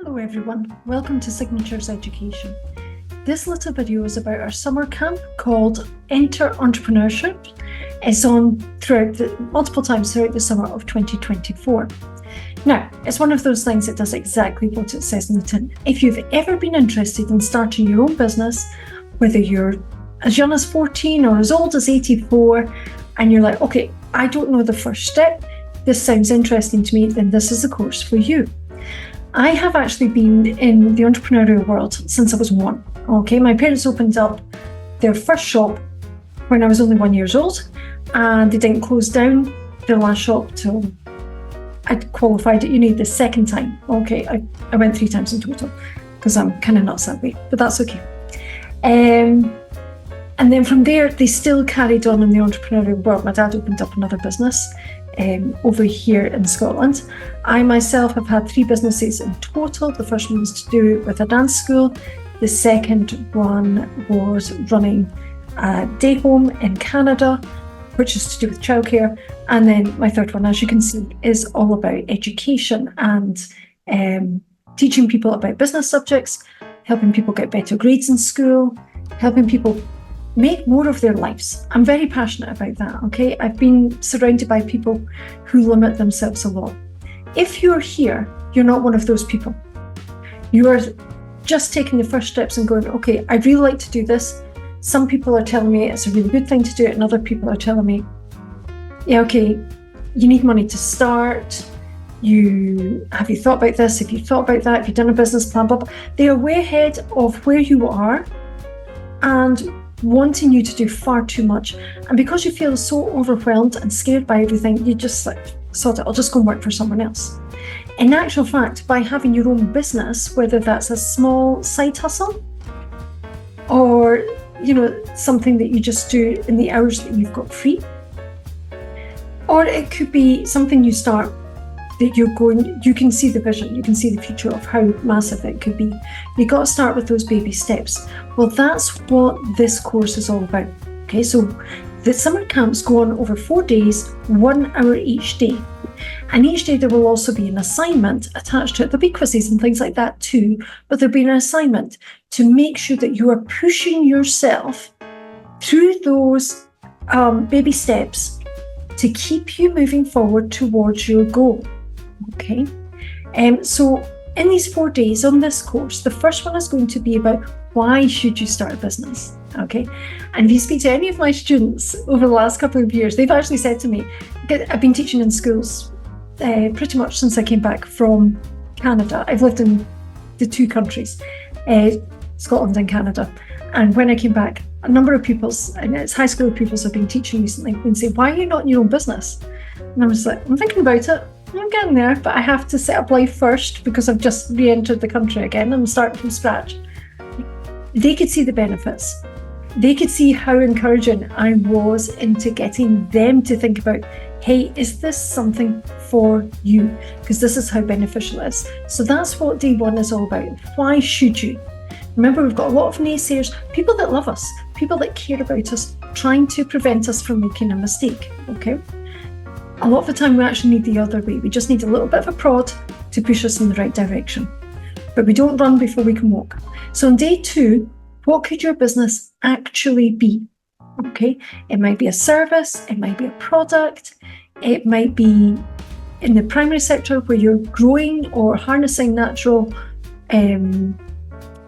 Hello everyone, welcome to Signatures Education. This little video is about our summer camp called Entrepreneurship. It's on multiple times throughout the summer of 2024. Now, it's one of those things that does exactly what it says in the tin. If you've ever been interested in starting your own business, whether you're as young as 14 or as old as 84, and you're like, okay, I don't know the first step, this sounds interesting to me, then this is the course for you. I have actually been in the entrepreneurial world since I was one. Okay, my parents opened up their first shop when I was only 1 year old, and they didn't close down their last shop till I qualified at uni the second time. Okay, I went 3 times in total because I'm kind of nuts that way, but that's okay. And then from there, they still carried on in the entrepreneurial world. My dad opened up another business over here in Scotland. I myself have had 3 businesses in total. The first one was to do with a dance school. The second one was running a day home in Canada, which is to do with childcare. And then my third one, as you can see, is all about education and teaching people about business subjects, helping people get better grades in school, helping people make more of their lives. I'm very passionate about that, okay? I've been surrounded by people who limit themselves a lot. If you're here, you're not one of those people. You are just taking the first steps and going, okay, I'd really like to do this. Some people are telling me it's a really good thing to do it, and other people are telling me, yeah, okay, you need money to start. Have you thought about this? Have you thought about that? Have you done a business plan? Blah, blah. They are way ahead of where you are and wanting you to do far too much. And because you feel so overwhelmed and scared by everything, you just like, sod it, I'll just go and work for someone else. In actual fact, by having your own business, whether that's a small side hustle or, something that you just do in the hours that you've got free, or it could be something you start that you can see the vision, you can see the future of how massive it could be. You got to start with those baby steps. Well, that's what this course is all about. Okay, so the summer camps go on over 4 days, 1 hour each day. And each day there will also be an assignment attached to it. There'll be quizzes and things like that too, but there'll be an assignment to make sure that you are pushing yourself through those baby steps to keep you moving forward towards your goal. Okay, so in these 4 days on this course, the first one is going to be about why should you start a business. Okay, and if you speak to any of my students over the last couple of years, they've actually said to me, I've been teaching in schools pretty much since I came back from Canada. I've lived in the 2 countries, Scotland and Canada. And when I came back, a number of pupils, and it's high school pupils I've been teaching recently, would say, why are you not in your own business? And I was like, I'm thinking about it. I'm getting there, but I have to set up life first because I've just re-entered the country again. I'm starting from scratch. They could see the benefits. They could see how encouraging I was into getting them to think about, hey, is this something for you? Because this is how beneficial it is. So that's what day 1 is all about. Why should you? Remember, we've got a lot of naysayers, people that love us, people that care about us, trying to prevent us from making a mistake, okay? A lot of the time we actually need the other way. We just need a little bit of a prod to push us in the right direction. But we don't run before we can walk. So on day 2, what could your business actually be? Okay, it might be a service, it might be a product, it might be in the primary sector where you're growing or harnessing the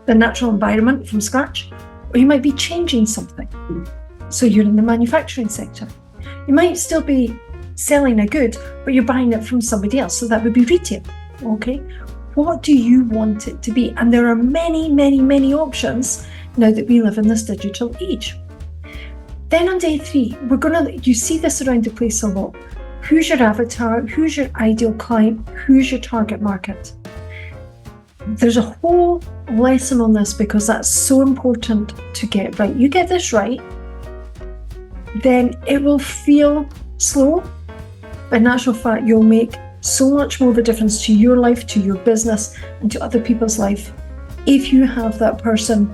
natural environment from scratch, or you might be changing something. So you're in the manufacturing sector. You might still be selling a good, but you're buying it from somebody else. So that would be retail. Okay, what do you want it to be? And there are many, many, many options now that we live in this digital age. Then on day 3, you see this around the place a lot. Who's your avatar? Who's your ideal client? Who's your target market? There's a whole lesson on this because that's so important to get right. You get this right, then it will feel slow, but in actual fact, you'll make so much more of a difference to your life, to your business, and to other people's life if you have that person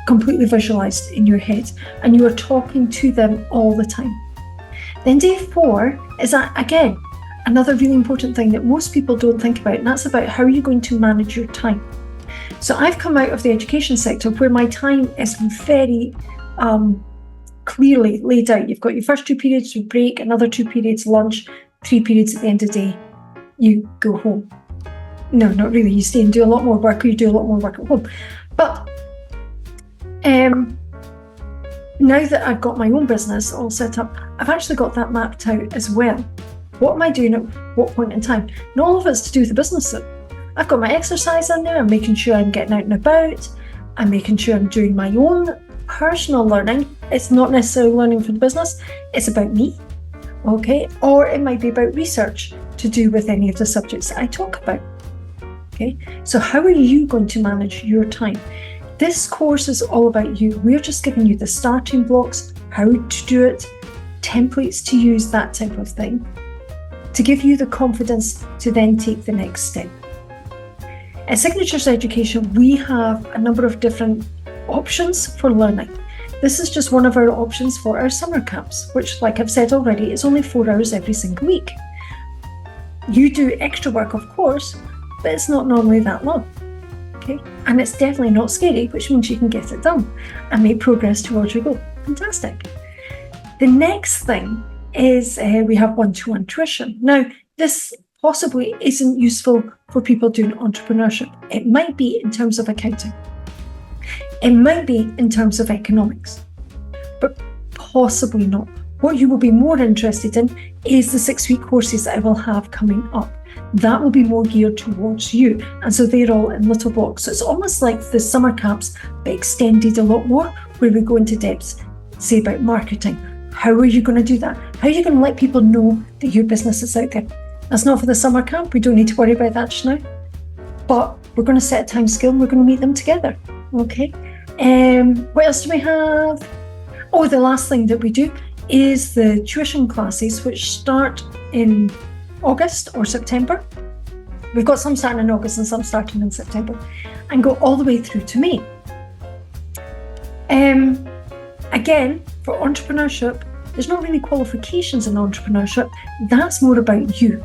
completely visualized in your head and you are talking to them all the time. Then day 4 is again another really important thing that most people don't think about, and that's about how you're going to manage your time. So I've come out of the education sector where my time is very clearly laid out. You've got your first 2 periods of break, another 2 periods lunch, 3 periods at the end of the day. You go home. No, not really. You stay and do a lot more work, or you do a lot more work at home. But now that I've got my own business all set up, I've actually got that mapped out as well. What am I doing at what point in time? And all of it's to do with the business. I've got my exercise in there. I'm making sure I'm getting out and about. I'm making sure I'm doing my own personal learning. It's not necessarily learning for the business. It's about me. Okay. Or it might be about research to do with any of the subjects that I talk about. Okay. So how are you going to manage your time? This course is all about you. We're just giving you the starting blocks, how to do it, templates to use, that type of thing, to give you the confidence to then take the next step. At Signatures Education, we have a number of different options for learning. This is just one of our options for our summer camps, which, like I've said already, is only 4 hours every single week. You do extra work, of course, but it's not normally that long. Okay? And it's definitely not scary, which means you can get it done and make progress towards your goal. Fantastic. The next thing is we have one-to-one tuition. Now, this possibly isn't useful for people doing entrepreneurship. It might be in terms of accounting. It might be in terms of economics, but possibly not. What you will be more interested in is the 6-week courses that I will have coming up. That will be more geared towards you. And so they're all in little blocks. So it's almost like the summer camps, but extended a lot more, where we go into depths, say about marketing. How are you going to do that? How are you going to let people know that your business is out there? That's not for the summer camp. We don't need to worry about that just now. But we're going to set a time scale and we're going to meet them together. Okay. What else do we have? Oh, the last thing that we do is the tuition classes, which start in August or September. We've got some starting in August and some starting in September, and go all the way through to May. Again, for entrepreneurship, there's not really qualifications in entrepreneurship. That's more about you.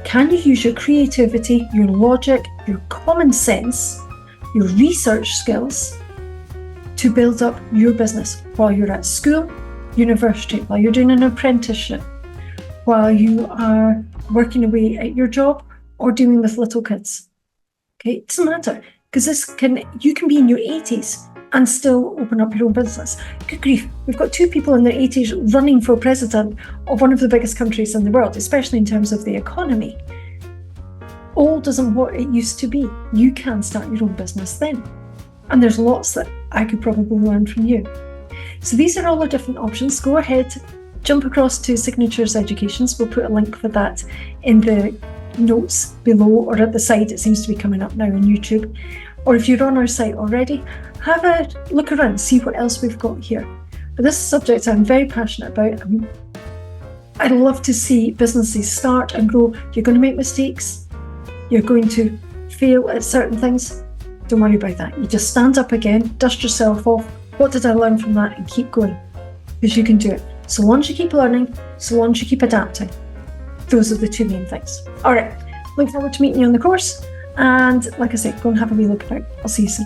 Can you use your creativity, your logic, your common sense, your research skills to build up your business while you're at school, university, while you're doing an apprenticeship, while you are working away at your job or dealing with little kids? Okay, it doesn't matter, because you can be in your 80s and still open up your own business. Good grief, we've got 2 people in their 80s running for president of one of the biggest countries in the world, especially in terms of the economy. Old isn't what it used to be. You can start your own business then. And there's lots that I could probably learn from you. So these are all the different options. Go ahead, jump across to Signatures Educations. We'll put a link for that in the notes below or at the side. It seems to be coming up now on YouTube. Or if you're on our site already, have a look around, see what else we've got here. But this is a subject I'm very passionate about. I'd love to see businesses start and grow. You're going to make mistakes. You're going to fail at certain things. Don't worry about that. You just stand up again, dust yourself off. What did I learn from that? And keep going, because you can do it. So long as you keep learning, so long as you keep adapting. Those are the 2 main things. All right. Look forward to meeting you on the course. And like I said, go and have a wee look about. I'll see you soon.